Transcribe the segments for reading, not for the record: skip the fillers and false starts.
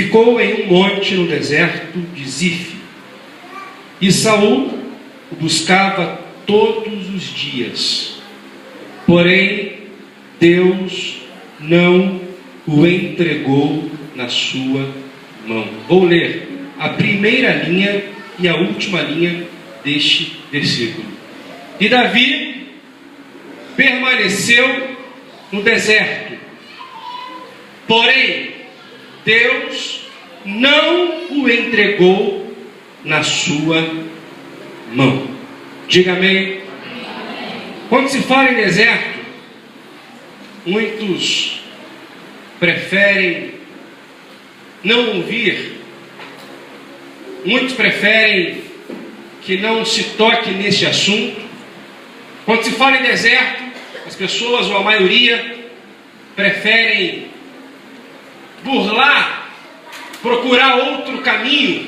ficou em um monte no deserto de Zif. E Saul o buscava todos os dias. Porém, Deus não o entregou na sua mão. Vou ler a primeira linha e a última linha deste versículo. E Davi permaneceu no deserto. Porém, Deus não o entregou na sua mão. Diga amém. Quando se fala em deserto, muitos preferem não ouvir, muitos preferem que não se toque nesse assunto. Quando se fala em deserto, as pessoas, ou a maioria, preferem burlar, procurar outro caminho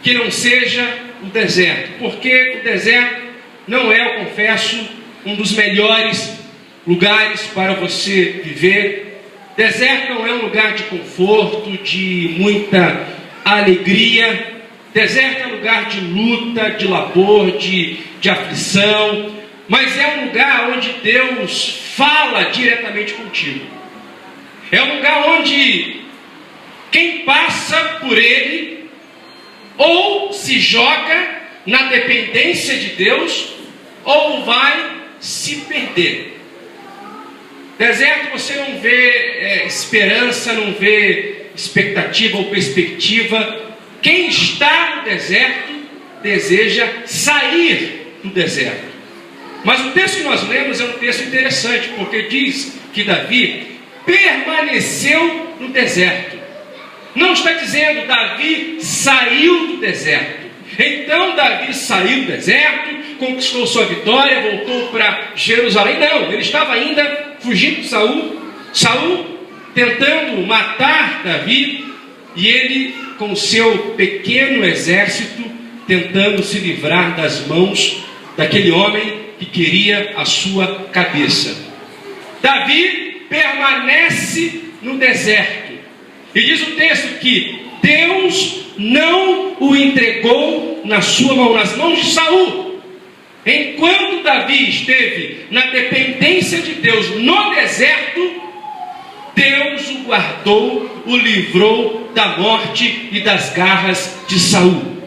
que não seja o deserto, porque o deserto não é, eu confesso, um dos melhores lugares para você viver. Deserto não é um lugar de conforto, de muita alegria. Deserto é um lugar de luta, de labor, de aflição, mas é um lugar onde Deus fala diretamente contigo. É um lugar onde quem passa por ele ou se joga na dependência de Deus ou vai se perder. Deserto você não vê esperança, não vê expectativa ou perspectiva. Quem está no deserto deseja sair do deserto. Mas o texto que nós lemos é um texto interessante, porque diz que Davi permaneceu no deserto. Não está dizendo Davi saiu do deserto. Então Davi saiu do deserto, conquistou sua vitória, voltou para Jerusalém. Não, ele estava ainda fugindo de Saul. Saul tentando matar Davi, e ele com seu pequeno exército tentando se livrar das mãos daquele homem que queria a sua cabeça. Davi permanece no deserto. E diz o texto que Deus não o entregou na sua mão, nas mãos de Saul. Enquanto Davi esteve na dependência de Deus no deserto, Deus o guardou, o livrou da morte e das garras de Saul.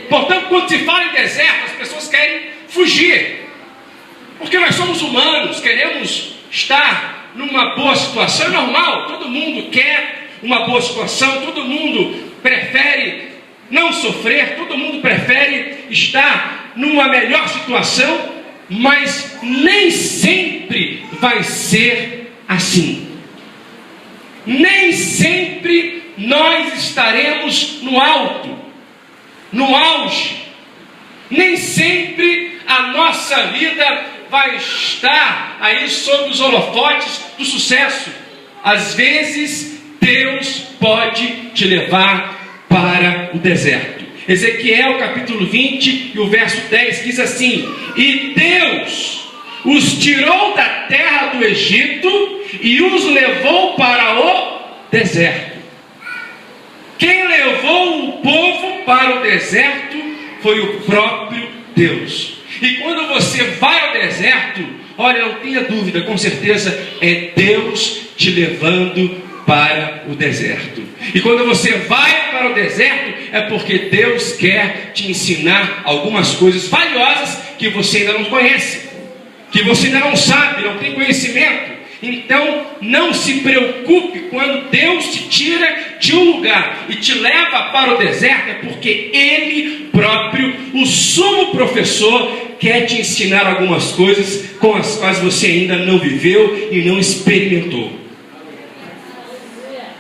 Portanto, quando se fala em deserto, as pessoas querem fugir, porque nós somos humanos, queremos estar numa boa situação. É normal, todo mundo quer uma boa situação, todo mundo prefere não sofrer, todo mundo prefere estar numa melhor situação, mas nem sempre vai ser assim. Nem sempre nós estaremos no alto, no auge. Nem sempre a nossa vida vai estar aí sob os holofotes do sucesso. Às vezes Deus pode te levar para o deserto. Ezequiel capítulo 20 e o verso 10 diz assim: e Deus os tirou da terra do Egito e os levou para o deserto. Quem levou o povo para o deserto foi o próprio Deus. E quando você vai ao deserto, olha, não tenha dúvida, com certeza é Deus te levando para o deserto. E quando você vai para o deserto, é porque Deus quer te ensinar algumas coisas valiosas que você ainda não conhece, que você ainda não sabe, não tem conhecimento. Então não se preocupe quando Deus te tira de um lugar e te leva para o deserto, é porque Ele próprio, o sumo professor, quer te ensinar algumas coisas com as quais você ainda não viveu e não experimentou.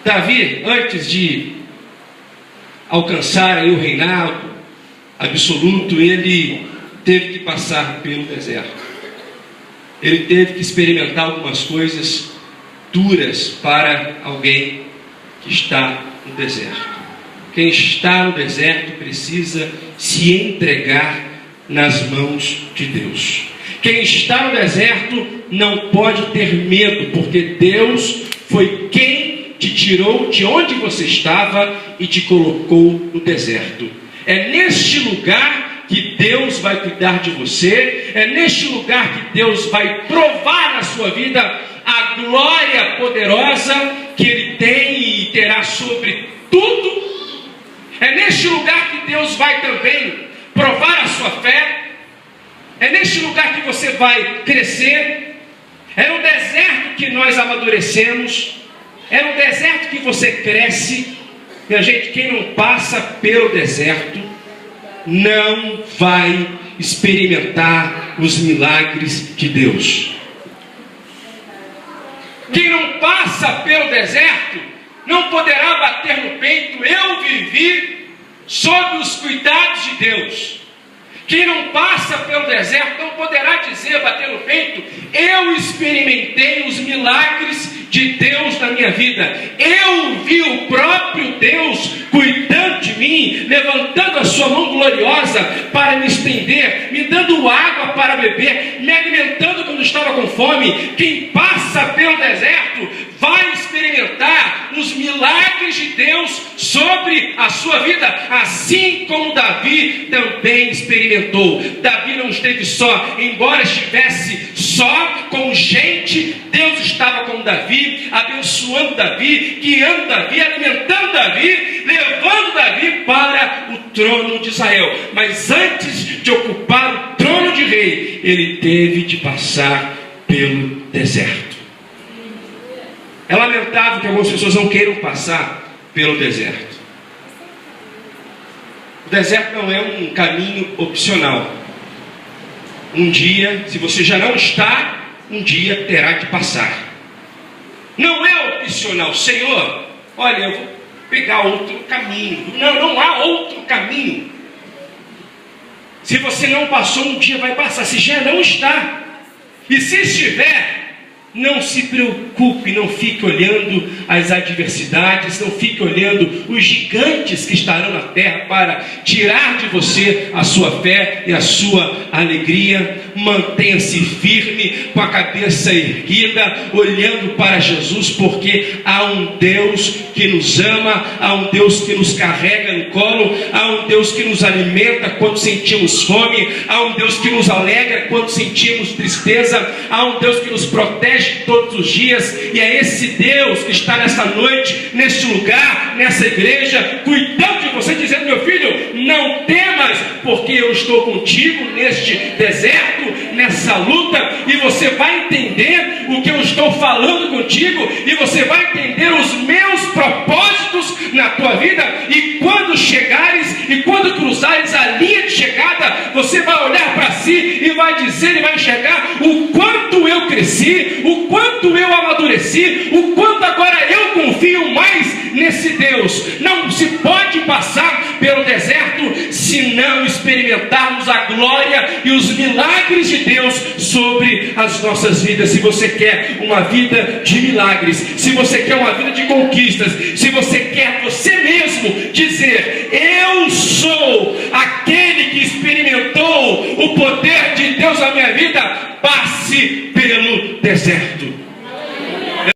Davi, antes de alcançar aí o reinado absoluto, ele teve que passar pelo deserto. Ele teve que experimentar algumas coisas duras para alguém que está no deserto. Quem está no deserto precisa se entregar nas mãos de Deus. Quem está no deserto não pode ter medo, porque Deus foi quem te tirou de onde você estava e te colocou no deserto. É neste lugar que Deus vai cuidar de você, é neste lugar que Deus vai provar na sua vida a glória poderosa que Ele tem e terá sobre tudo. É neste lugar que Deus vai também provar a sua fé. É neste lugar que você vai crescer. É no deserto que nós amadurecemos. É no deserto que você cresce. Minha gente, quem não passa pelo deserto não vai experimentar os milagres de Deus. Quem não passa pelo deserto não poderá bater no peito: eu vivi sob os cuidados de Deus. Quem não passa pelo deserto não poderá dizer, bater no peito: eu experimentei os milagres de Deus na minha vida. Eu vi o próprio Deus cuidando de mim, levantando a sua mão gloriosa para me estender, me dando água para beber, me alimentando quando estava com fome. Quem passa pelo deserto vai experimentar os milagres de Deus sobre a sua vida, assim como Davi também experimentou. Davi não esteve só, embora estivesse só com gente, Deus estava com Davi, abençoando Davi, guiando Davi, alimentando Davi, levando Davi para o trono de Israel. Mas antes de ocupar o trono de rei, ele teve de passar pelo deserto. É lamentável que algumas pessoas não queiram passar pelo deserto. O deserto não é um caminho opcional. Um dia, se você já não está, um dia terá que passar. Não é opcional. Senhor, olha, eu vou pegar outro caminho. Não há outro caminho. Se você não passou, um dia vai passar. Se já não está, e se estiver, não se preocupe, não fique olhando as adversidades, não fique olhando os gigantes que estarão na terra para tirar de você a sua fé e a sua alegria. Mantenha-se firme, com a cabeça erguida, olhando para Jesus, porque há um Deus que nos ama, há um Deus que nos carrega no colo, há um Deus que nos alimenta quando sentimos fome, há um Deus que nos alegra quando sentimos tristeza, há um Deus que nos protege todos os dias, e é esse Deus que está nessa noite, neste lugar, nessa igreja, cuidando de você, dizendo: meu filho, não temas, porque eu estou contigo neste deserto, nessa luta, e você vai entender o que eu estou falando contigo, e você vai entender os meus propósitos na tua vida, e quando chegares, e quando cruzares a linha de chegada, você vai olhar para si, e vai dizer, e vai enxergar o quanto eu cresci, o quanto eu amadureci, o quanto agora eu confio mais nesse Deus. Não se pode passar pelo deserto se não experimentarmos a glória e os milagres de Deus sobre as nossas vidas. Se você quer uma vida de milagres, se você quer uma vida de conquistas, se você quer você mesmo dizer: eu sou aquele que experimentou o poder de Deus na minha vida, passe pelo deserto.